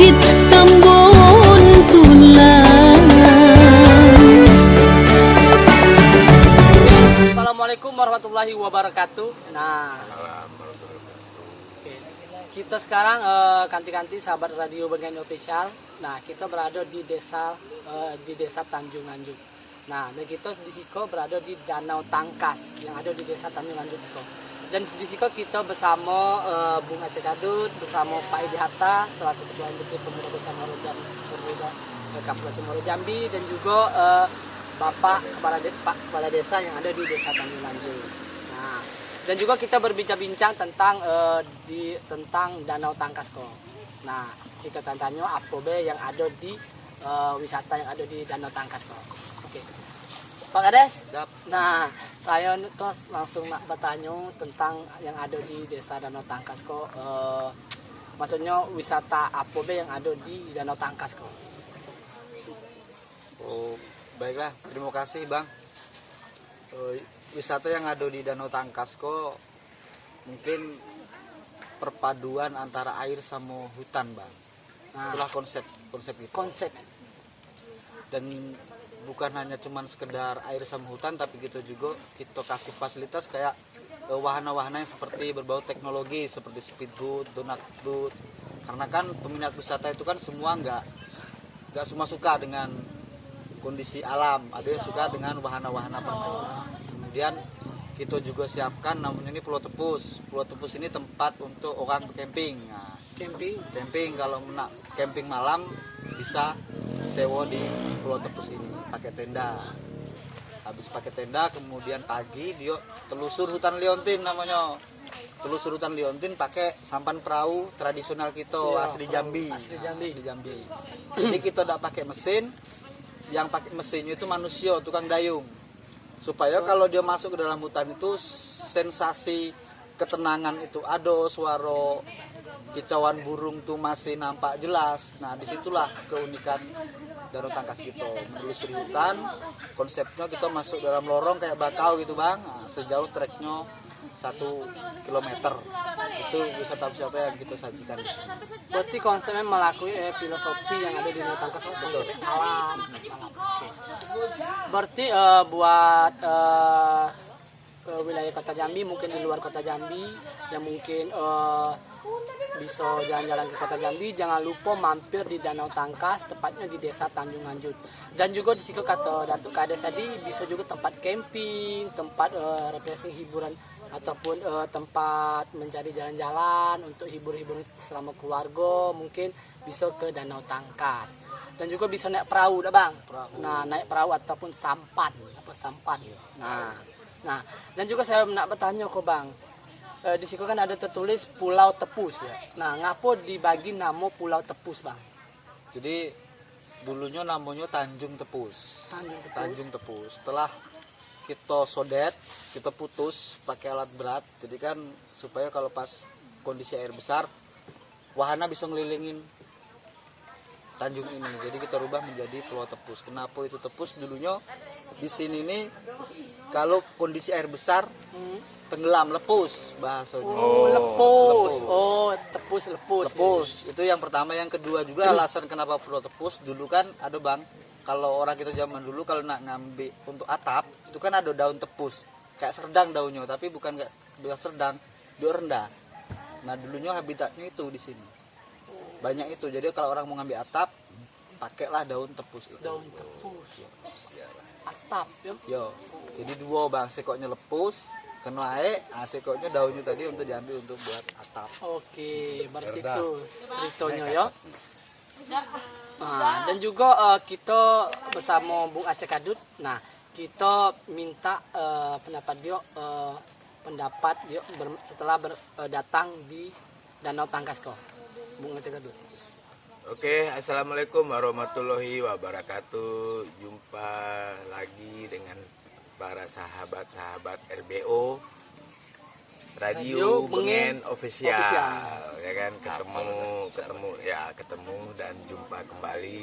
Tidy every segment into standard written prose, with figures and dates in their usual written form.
Masjid Tambun Tulang. Assalamualaikum warahmatullahi wabarakatuh. Nah, oke. Kita sekarang kanti-kanti sahabat radio Bengen Official. Nah, kita berada di desa Tanjung Lanjut. Nah, dan kita di Siko berada di Danau Tangkas yang ada di desa Tanjung Lanjut Siko. Dan di Siko kita bersama Bung Aceh Kadut, bersama Pak Edi Hatta selaku Ketua MDC Pemuda Desa Pemuda Kabupaten Muaro Jambi, dan juga Bapak Kepala Desa yang ada di Desa Tanjung Lanjut. Nah, dan juga kita berbincang-bincang tentang tentang Danau Tangkas kok. Nah, kita tanya apa be yang ada di wisata yang ada di Danau Tangkas kok. Oke. Pak Kades? Siap. Nah, saya langsung nak bertanya tentang yang ada di Desa Danau Tangkas kok. Maksudnya wisata apa be yang ada di Danau Tangkas kok? Oh, baiklah, terima kasih Bang. Wisata yang ada di Danau Tangkas kok mungkin perpaduan antara air sama hutan Bang. Nah, Itulah konsep itu. konsep. Dan bukan hanya cuman sekedar air sama hutan, tapi kita juga kita kasih fasilitas kayak wahana-wahana yang seperti berbau teknologi seperti speedboat, donut boat. Karena kan peminat wisata itu kan semua nggak semua suka dengan kondisi alam, ada yang suka dengan wahana-wahana permainan. Kemudian kita juga siapkan namanya ini Pulau Tepus. Pulau Tepus ini tempat untuk orang camping. Nah, camping kalau nak camping malam bisa sewa di Pulau Tepus ini pakai tenda. Habis pakai tenda kemudian pagi dia telusur hutan liontin namanya. Telusur hutan liontin pakai sampan perahu tradisional kita asli Jambi. Asli Jambi. Jadi kita tidak pakai mesin. Yang pakai mesinnya itu manusia, tukang dayung. Supaya kalau dia masuk ke dalam hutan itu sensasi ketenangan itu ada, suara kicauan burung tuh masih nampak jelas. Nah, disitulah keunikan Danau Tangkas gitu. Menelusuri hutan, konsepnya kita masuk dalam lorong kayak bakau gitu Bang. Nah, sejauh treknya 1 kilometer. Itu wisata-wisata yang kita sajikan di sini. Berarti konsepnya melalui filosofi yang ada di Danau Tangkas, konsep alam. Oke. Berarti buat wilayah Kota Jambi, mungkin di luar Kota Jambi yang mungkin bisa jalan-jalan ke Kota Jambi, jangan lupa mampir di Danau Tangkas, tepatnya di Desa Tanjung Lanjut. Dan juga di situ kata Datuk Kades tadi bisa juga tempat camping, tempat refreshing hiburan ataupun tempat mencari jalan-jalan untuk hibur-hibur selama keluarga, mungkin bisa ke Danau Tangkas. Dan juga bisa naik perahu dah Bang. Nah, naik perahu ataupun sampan, sampan. Nah, dan juga saya nak bertanya ke Bang. Di situ kan ada tertulis Pulau Tepus. Nah, ngapa dibagi nama Pulau Tepus, Bang? Jadi dulunya namanya Tanjung Tepus. Tanjung Tepus. Setelah kita sodet, kita putus pakai alat berat. Jadi kan supaya kalau pas kondisi air besar, wahana bisa ngelilingin Tanjung ini. Jadi kita rubah menjadi Pulau Tepus. Kenapa itu Tepus? Dulunya di sini nih kalau kondisi air besar tenggelam, lepus bahasanya. Lepus. Lepus. Lepus. Itu yang pertama. Yang kedua juga alasan kenapa Pulau Tepus. Dulu kan ada Bang, kalau orang kita zaman dulu kalau nak ngambil untuk atap itu kan ada daun tepus kayak serdang daunnya, tapi bukan kayak dua serdang, dua rendah. Nah dulunya habitatnya itu di sini banyak itu. Jadi kalau orang mau ngambil atap pakailah daun tepus itu. Daun tepus. Atap ya. Yo. Jadi dua Bang, sekoknya lepus kena air, sekoknya daunnya tadi untuk diambil untuk buat atap. Oke, berarti itu ceritanya ya. Nah, dan juga kita bersama Bung Aceh Kadut. Nah, kita minta pendapat dia setelah datang di Danau Tangkas kok. Bung Aceh Kadut. Oke, assalamualaikum warahmatullahi wabarakatuh. Jumpa lagi dengan para sahabat-sahabat RBO Radio Bengen Official. Ya kan, ketemu dan jumpa kembali.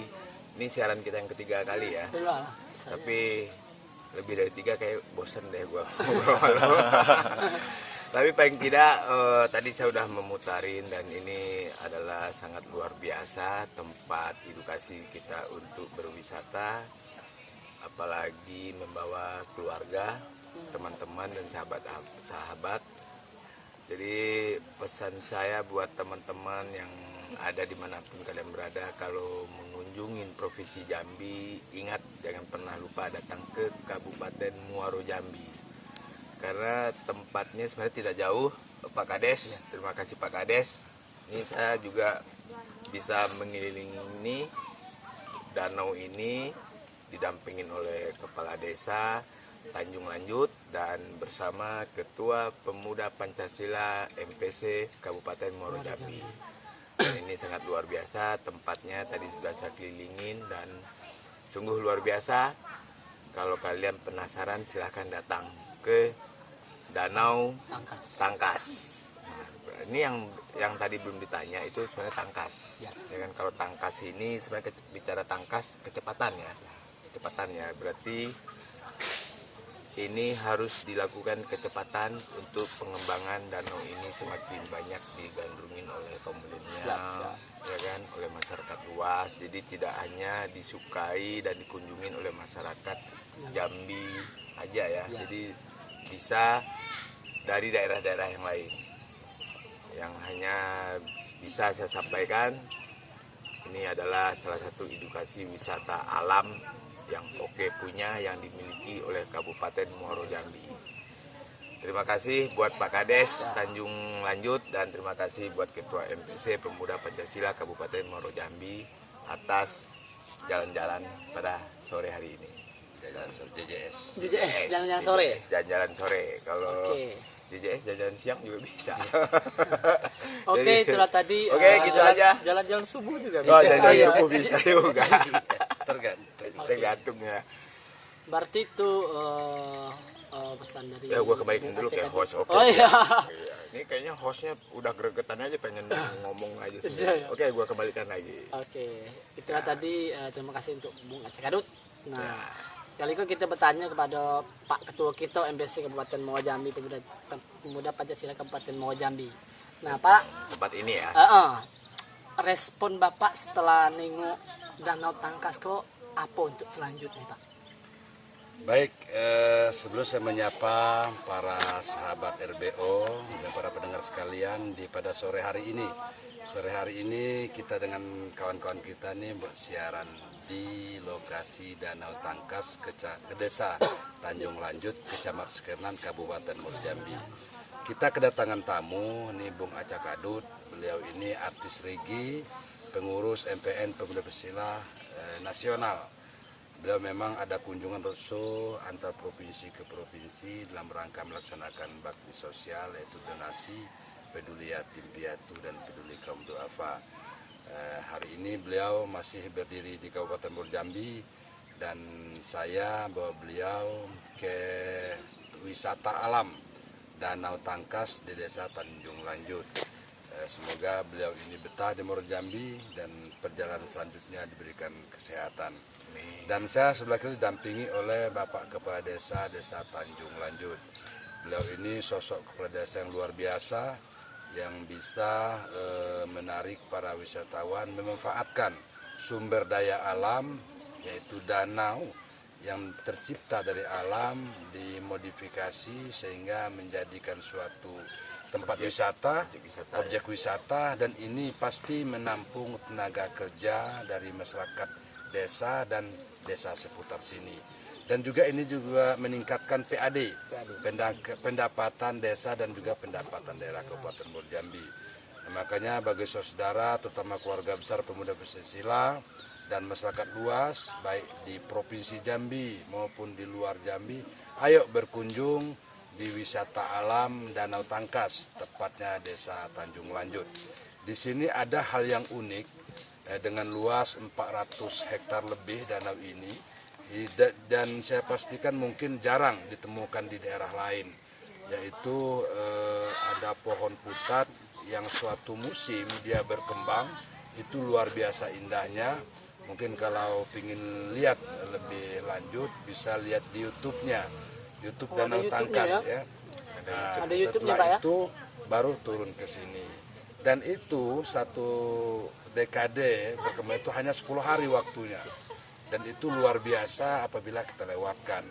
Ini siaran kita yang ketiga kali ya. Tapi lebih dari 3 kayak bosen deh gua ngobrol. Tapi paling tidak tadi saya sudah memutarin dan ini adalah sangat luar biasa tempat edukasi kita untuk berwisata, apalagi membawa keluarga, teman-teman dan sahabat-sahabat. Jadi pesan saya buat teman-teman yang ada dimanapun kalian berada, kalau mengunjungi Provinsi Jambi, ingat jangan pernah lupa datang ke Kabupaten Muaro Jambi. Karena tempatnya sebenarnya tidak jauh, Pak Kades. Terima kasih Pak Kades. Ini saya juga bisa mengelilingi danau ini didampingin oleh Kepala Desa Tanjung Lanjut dan bersama Ketua Pemuda Pancasila MPC Kabupaten Muaro Jambi. Dan ini sangat luar biasa tempatnya, tadi sudah saya kelilingin dan sungguh luar biasa. Kalau kalian penasaran silahkan datang ke Danau Tangkas. Nah, ini yang tadi belum ditanya itu sebenarnya Tangkas. Ya kan, kalau Tangkas ini sebenarnya bicara Tangkas kecepatan ya. Kecepatan ya, berarti ini harus dilakukan kecepatan untuk pengembangan danau ini semakin banyak digandrungin oleh kaum milenial, ya kan, oleh masyarakat luas. Jadi tidak hanya disukai dan dikunjungin oleh masyarakat Jambi aja ya. Jadi bisa dari daerah-daerah yang lain. Yang hanya bisa saya sampaikan, ini adalah salah satu edukasi wisata alam yang oke punya, yang dimiliki oleh Kabupaten Muaro Jambi. Terima kasih buat Pak Kades Tanjung Lanjut dan terima kasih buat Ketua MPC Pemuda Pancasila Kabupaten Muaro Jambi atas jalan-jalan pada sore hari ini. JJS jalan-jalan sore. Jalan-jalan sore. Kalau JJS jalan-jalan siang juga bisa. Oke, itulah tadi. Oke, gitu aja. Jalan-jalan subuh juga. Oh, jalan-jalan subuh bisa juga. Tergantung ya. Berarti itu pesan dari. Ya, gua kembalikan dulu kayak host. Oke. Oh iya. Ini kayaknya hostnya udah gregetan aja pengen ngomong aja sih. Iya. Oke, gua kembalikan lagi. Oke, itulah tadi. Terima kasih untuk Bung Aceh Kadut. Nah, kali ini kita bertanya kepada Pak Ketua kita MPC Kabupaten Muaro Jambi, Pemuda Pancasila Kabupaten Muaro Jambi. Nah, Pak, tempat ini ya. Respon Bapak setelah nengok Danau Tangkas kok apa untuk selanjutnya, Pak? Baik, sebelum saya menyapa para sahabat RBO dan para pendengar sekalian pada sore hari ini. Sore hari ini kita dengan kawan-kawan kita nih buat siaran di lokasi Danau Tangkas ke Desa Tanjung Lanjut, Kecamatan Sekernan, Kabupaten Muaro Jambi. Kita kedatangan tamu, nih Bung Aceh Kadut. Beliau ini artis reggae, pengurus MPN Pemuda Pancasila Nasional. Beliau memang ada kunjungan roadshow antar provinsi ke provinsi dalam rangka melaksanakan bakti sosial, yaitu donasi, peduli yatim piatu dan peduli kaum duafa. Hari ini beliau masih berdiri di Kabupaten Muaro Jambi dan saya bawa beliau ke wisata alam Danau Tangkas di Desa Tanjung Lanjut. Semoga beliau ini betah di Muaro Jambi dan perjalanan selanjutnya diberikan kesehatan. Dan saya sebelah kiri didampingi oleh Bapak Kepala Desa Tanjung Lanjut. Beliau ini sosok kepala desa yang luar biasa, yang bisa menarik para wisatawan memanfaatkan sumber daya alam, yaitu danau yang tercipta dari alam, dimodifikasi sehingga menjadikan suatu tempat wisata, objek wisata, dan ini pasti menampung tenaga kerja dari masyarakat desa dan desa seputar sini. Dan juga ini juga meningkatkan PAD, pendapatan desa dan juga pendapatan daerah Kabupaten Muaro Jambi. Nah, makanya bagi saudara, terutama keluarga besar Pemuda Pancasila dan masyarakat luas, baik di Provinsi Jambi maupun di luar Jambi, ayo berkunjung di wisata alam Danau Tangkas, tepatnya Desa Tanjung Lanjut. Di sini ada hal yang unik, dengan luas 400 hektar lebih danau ini. Dan saya pastikan mungkin jarang ditemukan di daerah lain, yaitu ada pohon putat yang suatu musim dia berkembang, itu luar biasa indahnya. Mungkin kalau ingin lihat lebih lanjut bisa lihat di YouTube-nya, YouTube Danau Tangkas ya. Ada YouTube-nya, Setelah Pak, ya? itu baru turun ke sini. Dan itu satu dekade berkembang itu hanya 10 hari waktunya. Dan itu luar biasa apabila kita lewatkan.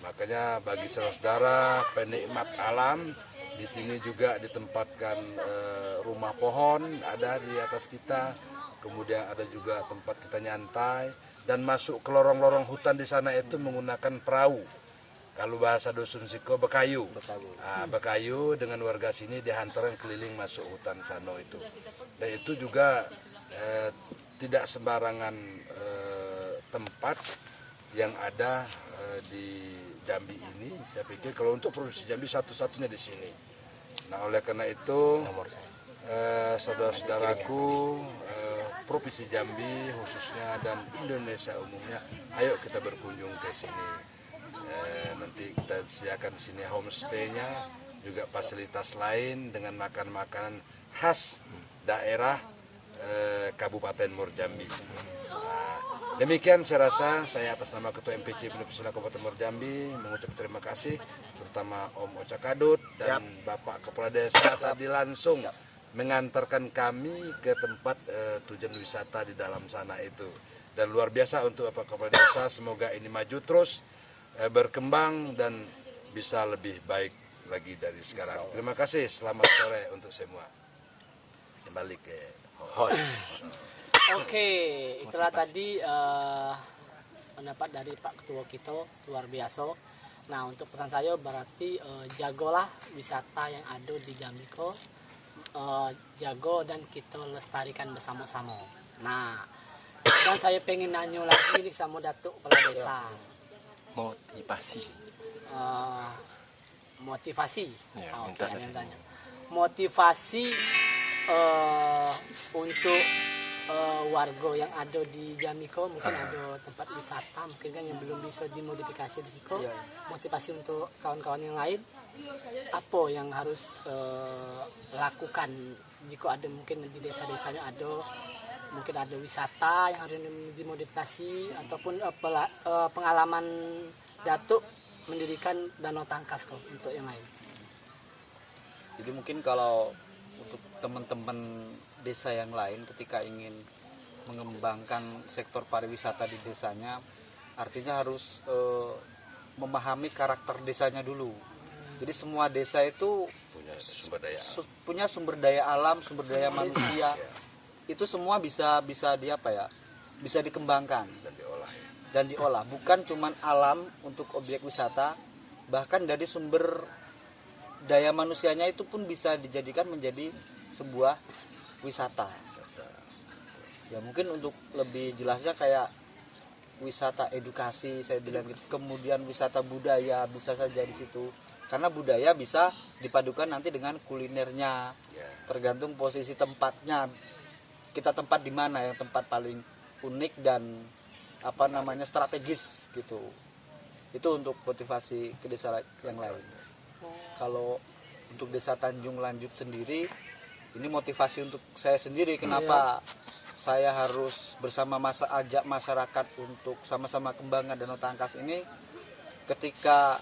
Makanya bagi saudara penikmat alam, di sini juga ditempatkan rumah pohon ada di atas kita. Kemudian ada juga tempat kita nyantai dan masuk ke lorong-lorong hutan di sana itu menggunakan perahu. Kalau bahasa dusun Siko bekayu. Bekayu dengan warga sini dihantarkan keliling masuk hutan Sano itu. Dan itu juga tidak sembarangan tempat yang ada di Jambi ini. Saya pikir kalau untuk provinsi Jambi satu-satunya di sini. Nah, oleh karena itu saudara-saudaraku provinsi Jambi khususnya dan Indonesia umumnya, ayo kita berkunjung ke sini. Nanti kita sediakan sini homestay-nya, juga fasilitas lain dengan makan makanan khas daerah Kabupaten Muaro Jambi. Demikian saya rasa, saya atas nama Ketua MPC Penulisila Kabupaten Muaro Jambi mengucapkan terima kasih terutama Om Oca Kadut dan Bapak Kepala Desa tadi langsung mengantarkan kami ke tempat tujuan wisata di dalam sana itu. Dan luar biasa untuk Bapak Kepala Desa, semoga ini maju terus, berkembang dan bisa lebih baik lagi dari sekarang. Terima kasih, selamat sore untuk semua. Kembali ke host. Oke, itulah tadi pendapat dari Pak Ketua kita, luar biasa. Nah, untuk pesan saya berarti jagolah wisata yang ada di Jambi ko, jago dan kita lestarikan bersama-sama. Nah, dan saya pengen nanya lagi nih sama Datuk Kepala Desa. Motivasi. Ya, Oke, ada yang tanya. Motivasi untuk warga yang ada di Jamiko, mungkin ada tempat wisata mungkin kan yang belum bisa dimodifikasi di Siko. Motivasi untuk kawan-kawan yang lain, apa yang harus lakukan jika ada mungkin di desa-desanya ada mungkin ada wisata yang harus dimodifikasi ataupun pengalaman Datuk mendirikan Danau Tangkas kok untuk yang lain. Jadi mungkin kalau untuk teman-teman desa yang lain ketika ingin mengembangkan sektor pariwisata di desanya, artinya harus memahami karakter desanya dulu. Jadi semua desa itu punya sumber daya alam, sumber daya manusia. Itu semua bisa bisa dikembangkan dan diolah. Bukan cuman alam untuk objek wisata, bahkan dari sumber daya manusianya itu pun bisa dijadikan menjadi sebuah wisata. Ya mungkin untuk lebih jelasnya kayak wisata edukasi saya bilang gitu. Kemudian wisata budaya bisa saja di situ. Karena budaya bisa dipadukan nanti dengan kulinernya. Tergantung posisi tempatnya. Kita tempat di mana yang tempat paling unik dan strategis gitu. Itu untuk motivasi ke desa yang lain. Kalau untuk desa Tanjung Lanjut sendiri, ini motivasi untuk saya sendiri. Kenapa saya harus ajak masyarakat untuk sama-sama kembangkan Danau Tangkas ini? Ketika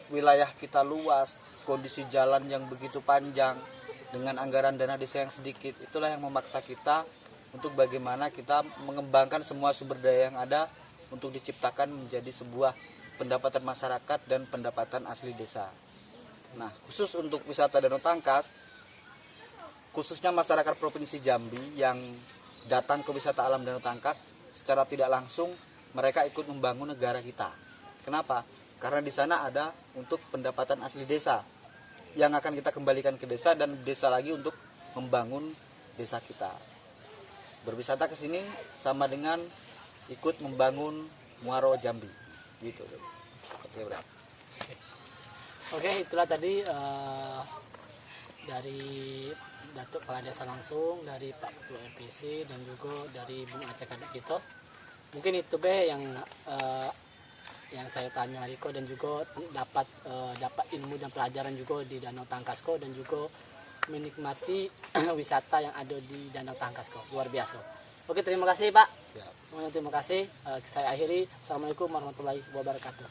wilayah kita luas, kondisi jalan yang begitu panjang, dengan anggaran dana desa yang sedikit, itulah yang memaksa kita untuk bagaimana kita mengembangkan semua sumber daya yang ada untuk diciptakan menjadi sebuah pendapatan masyarakat dan pendapatan asli desa. Nah, khusus untuk wisata Danau Tangkas, khususnya masyarakat Provinsi Jambi yang datang ke wisata alam Danau Tangkas, secara tidak langsung mereka ikut membangun negara kita. Kenapa? Karena di sana ada untuk pendapatan asli desa yang akan kita kembalikan ke desa dan desa lagi untuk membangun desa kita. Berwisata ke sini sama dengan ikut membangun Muaro Jambi, gitu. Oke, itulah tadi dari Datuk Kepala Desa langsung, dari Pak Ketua MPC dan juga dari Bung Aceh Kadut kita. Mungkin itu yang saya tanya Riko, dan juga dapat ilmu dan pelajaran juga di Danau Tangkasko dan juga menikmati wisata yang ada di Danau Tangkasko. Luar biasa. Oke, terima kasih Pak. Semuanya terima kasih. Saya akhiri. Assalamualaikum warahmatullahi wabarakatuh.